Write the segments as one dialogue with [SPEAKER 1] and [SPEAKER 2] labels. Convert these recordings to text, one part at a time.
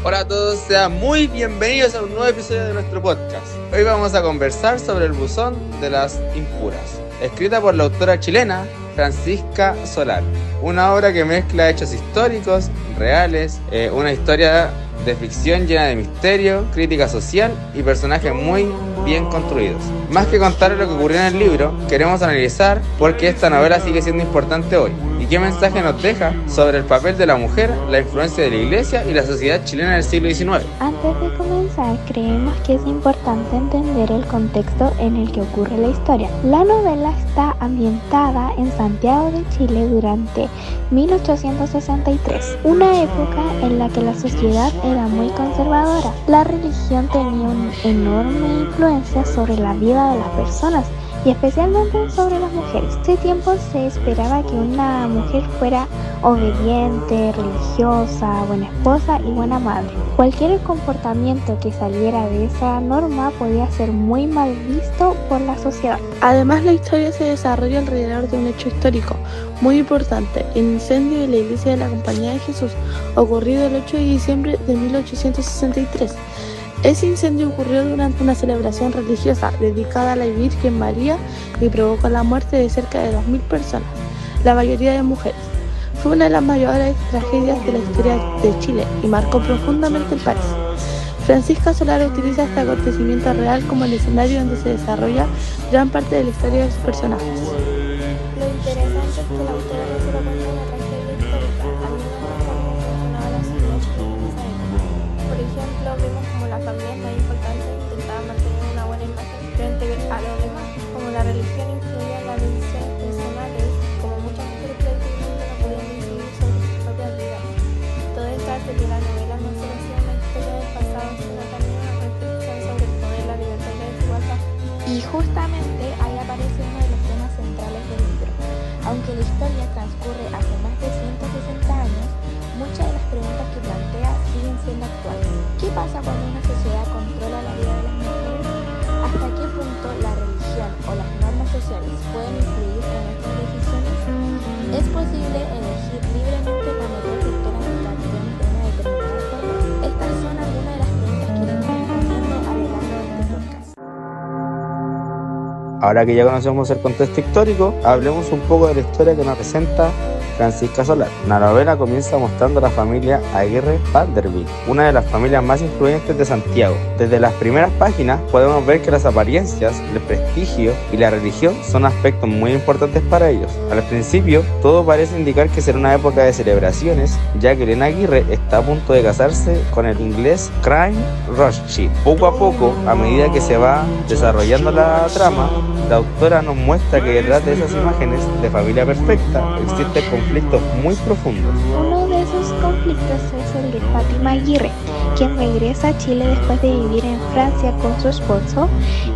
[SPEAKER 1] Hola a todos, sean muy bienvenidos a un nuevo episodio de nuestro podcast. Hoy vamos a conversar sobre el buzón de las impuras, escrita por la autora chilena Francisca Solar. Una obra que mezcla hechos históricos, reales, una historia de ficción llena de misterio, crítica social y personajes muy bien construidos. Más que contar lo que ocurrió en el libro, queremos analizar por qué esta novela sigue siendo importante hoy y qué mensaje nos deja sobre el papel de la mujer, la influencia de la iglesia y la sociedad chilena del siglo XIX.
[SPEAKER 2] Antes de comenzar, creemos que es importante entender el contexto en el que ocurre la historia. La novela está ambientada en Santiago de Chile durante 1863, una época en la que la sociedad era muy conservadora. La religión tenía una enorme influencia sobre la vida de las personas y especialmente sobre las mujeres. En ese tiempo se esperaba que una mujer fuera obediente, religiosa, buena esposa y buena madre. Cualquier comportamiento que saliera de esa norma podía ser muy mal visto por la sociedad.
[SPEAKER 3] Además, la historia se desarrolla alrededor de un hecho histórico muy importante, el incendio de la iglesia de la Compañía de Jesús, ocurrido el 8 de diciembre de 1863. Ese incendio ocurrió durante una celebración religiosa dedicada a la Virgen María y provocó la muerte de cerca de 2.000 personas, la mayoría de mujeres. Fue una de las mayores tragedias de la historia de Chile y marcó profundamente el país. Francisca Solar utiliza este acontecimiento real como el escenario donde se desarrolla gran parte de la historia de sus personajes.
[SPEAKER 2] Lo interesante es que la autora no solo cuenta una tragedia histórica, también muestra cómo funcionaba la sociedad chilena en esa época. Por ejemplo, vemos como las familias más importantes intentaban mantener una buena imagen frente a los demás, como la religión influía en las decisiones personales, como muchas mujeres prácticamente no podían decidir sobre sus propias vidas. Todo esto hace que la novela no solo sea una historia del pasado, sino también una reflexión sobre el poder, la libertad y la desigualdad. Y justamente ahí aparece uno de los temas centrales del libro. Aunque la historia transcurre hace más de 160 años, muchas de las preguntas que plantea siguen siendo actuales. ¿Qué pasa cuando una sociedad controla la vida de las mujeres? ¿Hasta qué punto la religión o las normas sociales pueden influir en nuestras decisiones? ¿Es posible elegir libremente cometer pequeñas infracciones de una determinada forma? Estas son algunas de las preguntas que iremos respondiendo a lo largo de este podcast.
[SPEAKER 1] Ahora que ya conocemos el contexto histórico, hablemos un poco de la historia que nos presenta Francisca Solar. La novela comienza mostrando a la familia Aguirre Vanderbilt, una de las familias más influyentes de Santiago. Desde las primeras páginas podemos ver que las apariencias, el prestigio y la religión son aspectos muy importantes para ellos. Al principio, todo parece indicar que será una época de celebraciones, ya que Elena Aguirre está a punto de casarse con el inglés Craig Rothschild. Poco a poco, a medida que se va desarrollando la trama, la autora nos muestra que detrás de esas imágenes de familia perfecta existen conflictos muy profundos.
[SPEAKER 2] Uno de esos conflictos es el de Fátima Aguirre, quien regresa a Chile después de vivir en Francia con su esposo,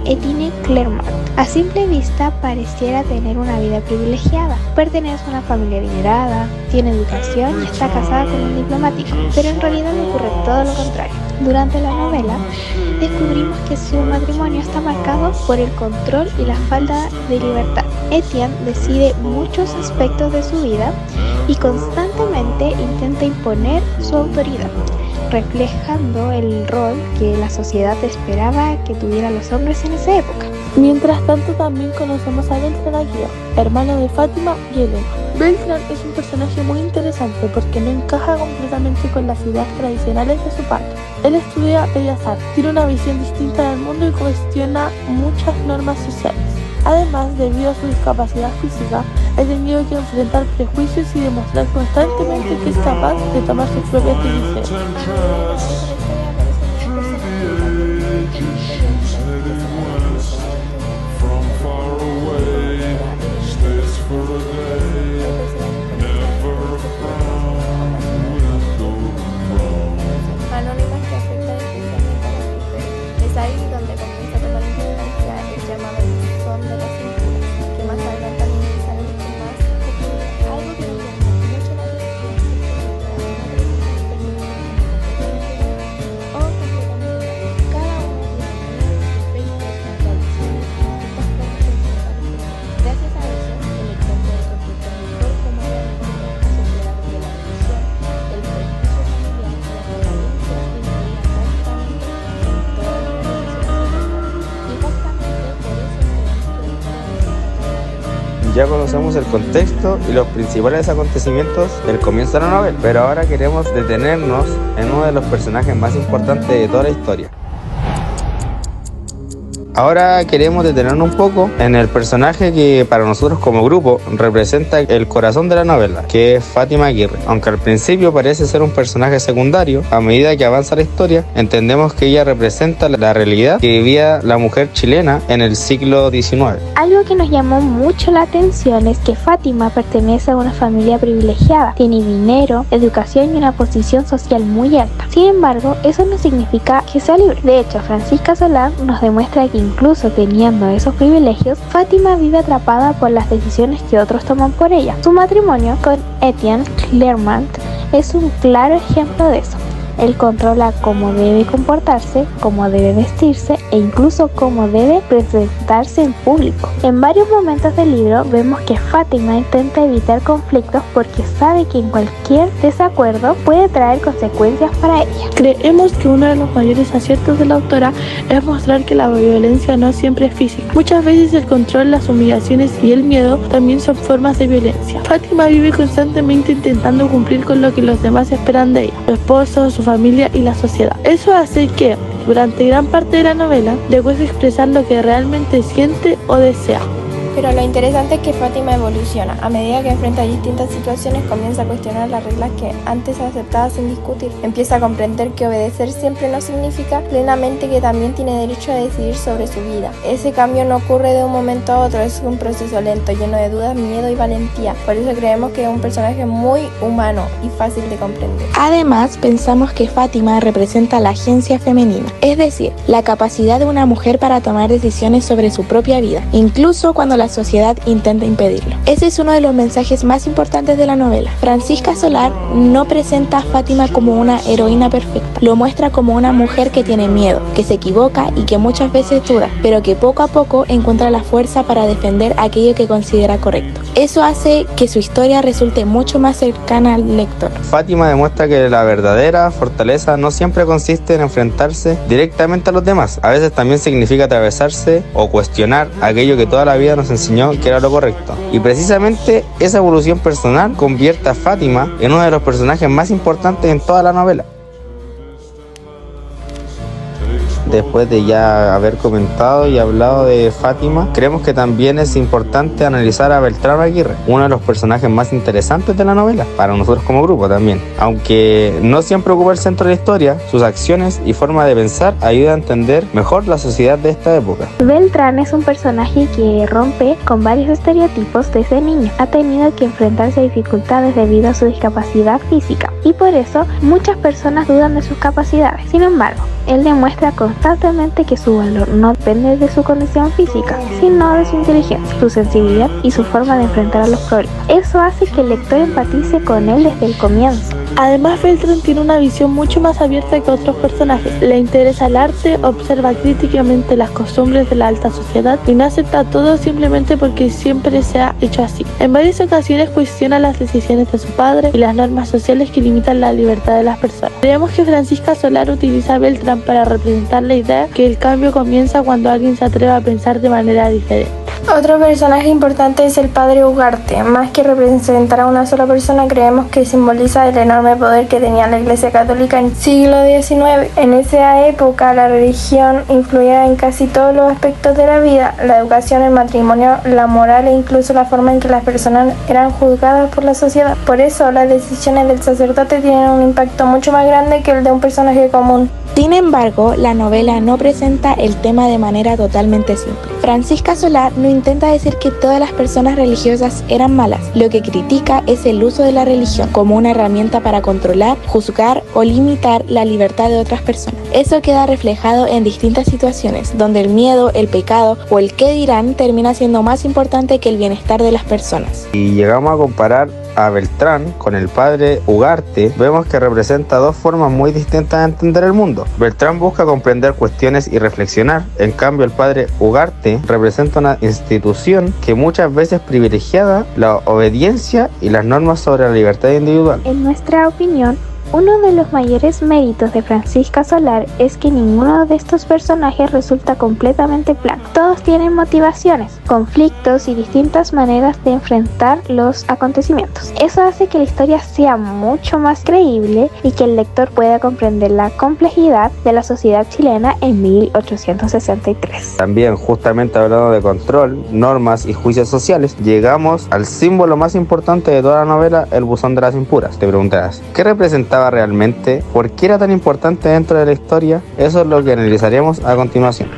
[SPEAKER 2] Etienne Clermont. A simple vista pareciera tener una vida privilegiada, pertenece a una familia adinerada, tiene educación y está casada con un diplomático, pero en realidad ocurre todo lo contrario. Durante la novela, descubrimos que su matrimonio está marcado por el control y la falta de libertad. Etienne decide muchos aspectos de su vida y constantemente intenta imponer su autoridad, reflejando el rol que la sociedad esperaba que tuvieran los hombres en esa época.
[SPEAKER 3] Mientras tanto, también conocemos a Beltrán Aguirre, hermano de Fátima y Elena. Beltrán es un personaje muy interesante porque no encaja completamente con las ideas tradicionales de su padre. Él estudia Bellas Artes, tiene una visión distinta del mundo y cuestiona muchas normas sociales. Además, debido a su discapacidad física, ha tenido que enfrentar prejuicios y demostrar constantemente que es capaz de tomar sus propias decisiones.
[SPEAKER 2] Anónimas que afectan especialmente a las mujeres. Es ahí donde comienza a tomar importancia el llamado buzón de las impuras, que más adelante analizaremos con más profundidad. Algo que nos llama mucho la atención es que
[SPEAKER 1] Ya conocemos el contexto y los principales acontecimientos del comienzo de la novela, pero ahora queremos detenernos en uno de los personajes más importantes de toda la historia. Ahora queremos detenernos un poco en el personaje que para nosotros como grupo representa el corazón de la novela, que es Fátima Aguirre. Aunque al principio parece ser un personaje secundario, a medida que avanza la historia, entendemos que ella representa la realidad que vivía la mujer chilena en el siglo XIX.
[SPEAKER 4] Algo que nos llamó mucho la atención es que Fátima pertenece a una familia privilegiada, tiene dinero, educación y una posición social muy alta. Sin embargo, eso no significa que sea libre. De hecho, Francisca Solar nos demuestra que incluso teniendo esos privilegios, Fátima vive atrapada por las decisiones que otros toman por ella. Su matrimonio con Etienne Clermont es un claro ejemplo de eso. Él controla cómo debe comportarse, cómo debe vestirse e incluso cómo debe presentarse en público. En varios momentos del libro vemos que Fátima intenta evitar conflictos porque sabe que en cualquier desacuerdo puede traer consecuencias para ella.
[SPEAKER 3] Creemos que uno de los mayores aciertos de la autora es mostrar que la violencia no siempre es física. Muchas veces el control, las humillaciones y el miedo también son formas de violencia. Fátima vive constantemente intentando cumplir con lo que los demás esperan de ella, su esposo, su familia y la sociedad. Eso hace que, durante gran parte de la novela, le cueste expresar lo que realmente siente o desea.
[SPEAKER 2] Pero lo interesante es que Fátima evoluciona. A medida que enfrenta distintas situaciones, comienza a cuestionar las reglas que antes aceptaba sin discutir. Empieza a comprender que obedecer siempre no significa plenamente que también tiene derecho a decidir sobre su vida. Ese cambio no ocurre de un momento a otro, es un proceso lento, lleno de dudas, miedo y valentía. Por eso creemos que es un personaje muy humano y fácil de comprender.
[SPEAKER 5] Además, pensamos que Fátima representa la agencia femenina, es decir, la capacidad de una mujer para tomar decisiones sobre su propia vida, incluso cuando la sociedad intenta impedirlo. Ese es uno de los mensajes más importantes de la novela. Francisca Solar no presenta a Fátima como una heroína perfecta, lo muestra como una mujer que tiene miedo, que se equivoca y que muchas veces duda, pero que poco a poco encuentra la fuerza para defender aquello que considera correcto. Eso hace que su historia resulte mucho más cercana al lector.
[SPEAKER 1] Fátima demuestra que la verdadera fortaleza no siempre consiste en enfrentarse directamente a los demás. A veces también significa atravesarse o cuestionar aquello que toda la vida nos enseñó que era lo correcto. Y precisamente esa evolución personal convierte a Fátima en uno de los personajes más importantes en toda la novela. Después de ya haber comentado y hablado de Fátima, creemos que también es importante analizar a Beltrán Aguirre, uno de los personajes más interesantes de la novela, para nosotros como grupo también. Aunque no siempre ocupa el centro de la historia, sus acciones y forma de pensar ayudan a entender mejor la sociedad de esta época.
[SPEAKER 4] Beltrán es un personaje que rompe con varios estereotipos desde niño. Ha tenido que enfrentarse a dificultades debido a su discapacidad física y por eso muchas personas dudan de sus capacidades. Sin embargo, él demuestra constantemente que su valor no depende de su condición física, sino de su inteligencia, su sensibilidad y su forma de enfrentar a los problemas. Eso hace que el lector empatice con él desde el comienzo.
[SPEAKER 3] Además, Beltrán tiene una visión mucho más abierta que otros personajes. Le interesa el arte, observa críticamente las costumbres de la alta sociedad y no acepta todo simplemente porque siempre se ha hecho así. En varias ocasiones cuestiona las decisiones de su padre y las normas sociales que limitan la libertad de las personas. Creemos que Francisca Solar utiliza a Beltrán para representar la idea que el cambio comienza cuando alguien se atreve a pensar de manera diferente.
[SPEAKER 2] Otro personaje importante es el padre Ugarte. Más que representar a una sola persona, creemos que simboliza el enorme poder que tenía la Iglesia Católica en el siglo XIX. En esa época, la religión influía en casi todos los aspectos de la vida: la educación, el matrimonio, la moral e incluso la forma en que las personas eran juzgadas por la sociedad. Por eso, las decisiones del sacerdote tienen un impacto mucho más grande que el de un personaje común.
[SPEAKER 5] Sin embargo, la novela no presenta el tema de manera totalmente simple. Francisca Solar no intenta decir que todas las personas religiosas eran malas. Lo que critica es el uso de la religión como una herramienta para controlar, juzgar o limitar la libertad de otras personas. Eso queda reflejado en distintas situaciones, donde el miedo, el pecado o el qué dirán termina siendo más importante que el bienestar de las personas.
[SPEAKER 1] Y llegamos a comparar a Beltrán con el padre Ugarte, vemos que representa dos formas muy distintas de entender el mundo. Beltrán busca comprender cuestiones y reflexionar, en cambio el padre Ugarte representa una institución que muchas veces privilegiada la obediencia y las normas sobre la libertad individual.
[SPEAKER 4] En nuestra opinión, Uno de los mayores méritos de Francisca Solar es que ninguno de estos personajes resulta completamente plano. Todos tienen motivaciones, conflictos y distintas maneras de enfrentar los acontecimientos. Eso hace que la historia sea mucho más creíble y que el lector pueda comprender la complejidad de la sociedad chilena en 1863.
[SPEAKER 1] También, justamente hablando de control, normas y juicios sociales, llegamos al símbolo más importante de toda la novela, el buzón de las impuras. Te preguntarás, ¿qué representaba realmente? ¿Por qué era tan importante dentro de la historia? Eso es lo que analizaremos a continuación.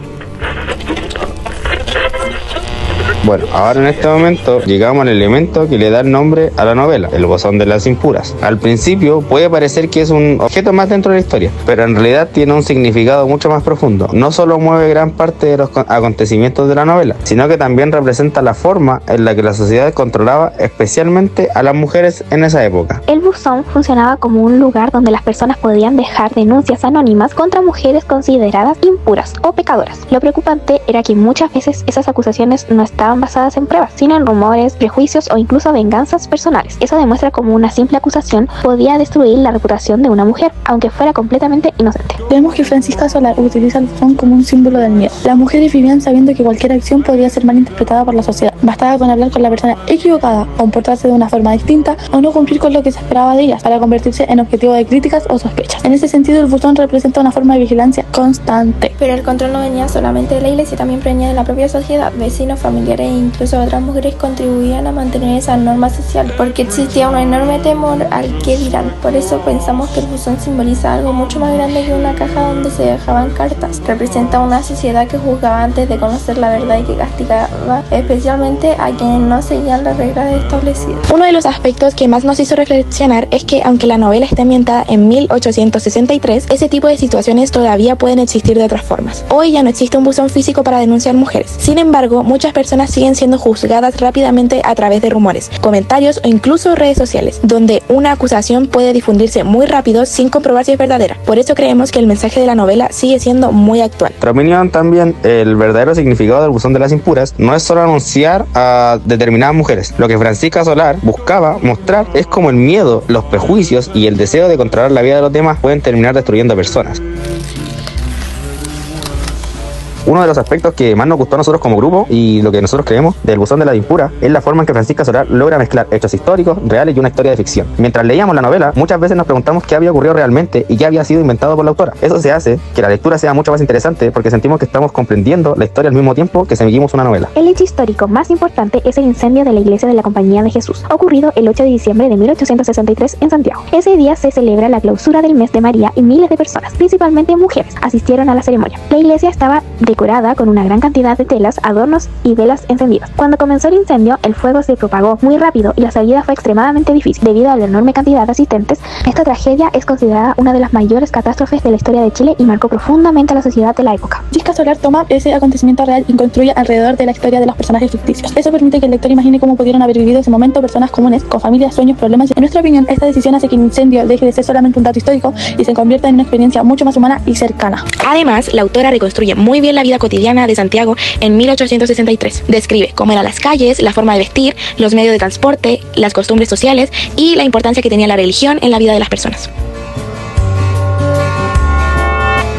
[SPEAKER 1] Bueno, ahora en este momento llegamos al elemento que le da el nombre a la novela, el buzón de las impuras. Al principio puede parecer que es un objeto más dentro de la historia, pero en realidad tiene un significado mucho más profundo. No solo mueve gran parte de los acontecimientos de la novela, sino que también representa la forma en la que la sociedad controlaba especialmente a las mujeres en esa época.
[SPEAKER 4] El buzón funcionaba como un lugar donde las personas podían dejar denuncias anónimas contra mujeres consideradas impuras o pecadoras. Lo preocupante era que muchas veces esas acusaciones no estaban basadas en pruebas, sino en rumores, prejuicios o incluso venganzas personales. Eso demuestra cómo una simple acusación podía destruir la reputación de una mujer, aunque fuera completamente inocente.
[SPEAKER 3] Vemos que Francisca Solar utiliza el buzón como un símbolo del miedo. Las mujeres vivían sabiendo que cualquier acción podría ser mal interpretada por la sociedad. Bastaba con hablar con la persona equivocada, comportarse de una forma distinta o no cumplir con lo que se esperaba de ellas para convertirse en objetivo de críticas o sospechas. En ese sentido, el buzón representa una forma de vigilancia constante.
[SPEAKER 2] Pero el control no venía solamente de la iglesia, también venía de la propia sociedad. Vecinos, familiares e incluso otras mujeres contribuían a mantener esa norma social, porque existía un enorme temor al que dirán. Por eso pensamos que el buzón simboliza algo mucho más grande que una caja donde se dejaban cartas. Representa una sociedad que juzgaba antes de conocer la verdad y que castigaba especialmente a quienes no seguían las reglas establecidas.
[SPEAKER 5] Uno de los aspectos que más nos hizo reflexionar es que aunque la novela esté ambientada en 1863, ese tipo de situaciones todavía pueden existir de otras formas. Hoy ya no existe un buzón físico para denunciar mujeres. Sin embargo, muchas personas siguen siendo juzgadas rápidamente a través de rumores, comentarios o incluso redes sociales, donde una acusación puede difundirse muy rápido sin comprobar si es verdadera. Por eso creemos que el mensaje de la novela sigue siendo muy actual.
[SPEAKER 1] Otra opinión también, el verdadero significado del buzón de las impuras no es solo anunciar a determinadas mujeres. Lo que Francisca Solar buscaba mostrar es cómo el miedo, los prejuicios y el deseo de controlar la vida de los demás pueden terminar destruyendo personas. Uno de los aspectos que más nos gustó a nosotros como grupo y lo que nosotros creemos del buzón de la impura es la forma en que Francisca Solar logra mezclar hechos históricos, reales y una historia de ficción. Mientras leíamos la novela, muchas veces nos preguntamos qué había ocurrido realmente y qué había sido inventado por la autora. Eso se hace que la lectura sea mucho más interesante porque sentimos que estamos comprendiendo la historia al mismo tiempo que seguimos una novela.
[SPEAKER 4] El hecho histórico más importante es el incendio de la iglesia de la Compañía de Jesús, ocurrido el 8 de diciembre de 1863 en Santiago. Ese día se celebra la clausura del mes de María y miles de personas, principalmente mujeres, asistieron a la ceremonia. La iglesia estaba decorada con una gran cantidad de telas, adornos y velas encendidas. Cuando comenzó el incendio, el fuego se propagó muy rápido y la salida fue extremadamente difícil. Debido a la enorme cantidad de asistentes, esta tragedia es considerada una de las mayores catástrofes de la historia de Chile y marcó profundamente a la sociedad de la época.
[SPEAKER 3] Francisca Solar toma ese acontecimiento real y construye alrededor de la historia de los personajes ficticios. Eso permite que el lector imagine cómo pudieron haber vivido ese momento personas comunes, con familias, sueños, problemas. En nuestra opinión, esta decisión hace que el incendio deje de ser solamente un dato histórico y se convierta en una experiencia mucho más humana y cercana.
[SPEAKER 5] Además, la autora reconstruye muy bien la vida cotidiana de Santiago en 1863. Describe cómo eran las calles, la forma de vestir, los medios de transporte, las costumbres sociales y la importancia que tenía la religión en la vida de las personas.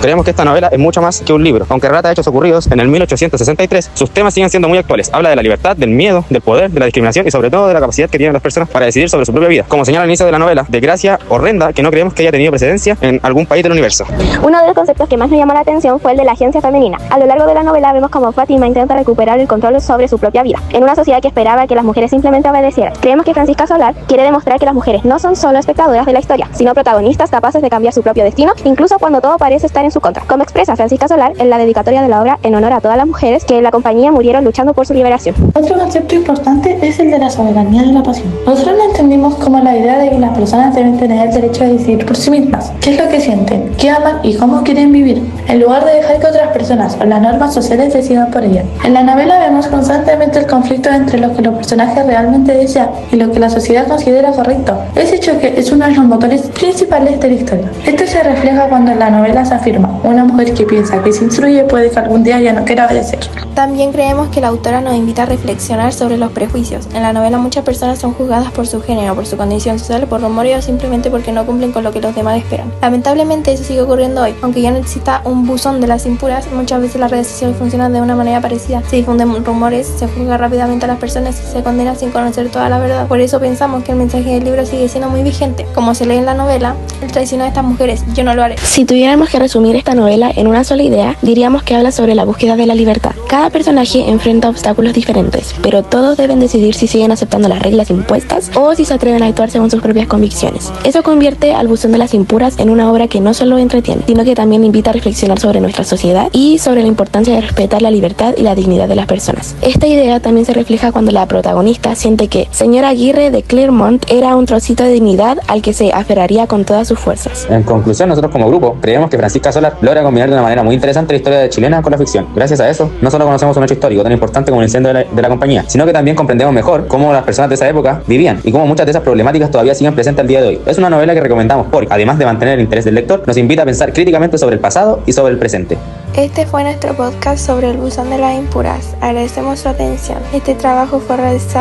[SPEAKER 1] Creemos que esta novela es mucho más que un libro. Aunque relata hechos ocurridos en el 1863, sus temas siguen siendo muy actuales. Habla de la libertad, del miedo, del poder, de la discriminación y sobre todo de la capacidad que tienen las personas para decidir sobre su propia vida. Como señala al inicio de la novela, desgracia horrenda que no creemos que haya tenido precedencia en algún país del universo.
[SPEAKER 6] Uno de los conceptos que más nos llamó la atención fue el de la agencia femenina. A lo largo de la novela vemos cómo Fátima intenta recuperar el control sobre su propia vida, en una sociedad que esperaba que las mujeres simplemente obedecieran. Creemos que Francisca Solar quiere demostrar que las mujeres no son solo espectadoras de la historia, sino protagonistas capaces de cambiar su propio destino, incluso cuando todo parece estar en su contra. Como expresa Francisca Solar en la dedicatoria de la obra en honor a todas las mujeres que en la compañía murieron luchando por su liberación.
[SPEAKER 3] Otro concepto importante es el de la soberanía de la pasión. Nosotros lo entendimos como la idea de que las personas deben tener el derecho de decidir por sí mismas qué es lo que sienten, qué aman y cómo quieren vivir, en lugar de dejar que otras personas o las normas sociales decidan por ellas. En la novela vemos constantemente el conflicto entre lo que los personajes realmente desean y lo que la sociedad considera correcto. Ese choque es uno de los motores principales de la historia. Esto se refleja cuando en la novela se afirma:
[SPEAKER 5] enferma, una mujer que piensa que se instruye puede que algún día ya no quiera obedecer.
[SPEAKER 2] También creemos que la autora nos invita a reflexionar sobre los prejuicios. En la novela muchas personas son juzgadas por su género, por su condición social, por rumores o simplemente porque no cumplen con lo que los demás esperan. Lamentablemente eso sigue ocurriendo hoy. Aunque ya no exista un buzón de las impuras, muchas veces las redes sociales funcionan de una manera parecida. Se difunden rumores, se juzga rápidamente a las personas y se condena sin conocer toda la verdad. Por eso pensamos que el mensaje del libro sigue siendo muy vigente. Como se lee en la novela, él traicionó a estas mujeres, yo no lo haré.
[SPEAKER 5] Si tuviéramos que resumir esta novela en una sola idea, diríamos que habla sobre la búsqueda de la libertad. Cada personaje enfrenta obstáculos diferentes, pero todos deben decidir si siguen aceptando las reglas impuestas o si se atreven a actuar según sus propias convicciones. Eso convierte al Buzón de las Impuras en una obra que no solo entretiene, sino que también invita a reflexionar sobre nuestra sociedad y sobre la importancia de respetar la libertad y la dignidad de las personas. Esta idea también se refleja cuando la protagonista siente que señora Aguirre de Claremont era un trocito de dignidad al que se aferraría con todas sus fuerzas.
[SPEAKER 1] En conclusión, nosotros como grupo creemos que Francisca Solar logra combinar de una manera muy interesante la historia chilena con la ficción. Gracias a eso, no solo conocemos un hecho histórico tan importante como el incendio de la compañía, sino que también comprendemos mejor cómo las personas de esa época vivían y cómo muchas de esas problemáticas todavía siguen presentes al día de hoy. Es una novela que recomendamos porque, además de mantener el interés del lector, nos invita a pensar críticamente sobre el pasado y sobre el presente.
[SPEAKER 2] Este fue nuestro podcast sobre el Buzón de las Impuras. Agradecemos su atención. Este trabajo fue realizado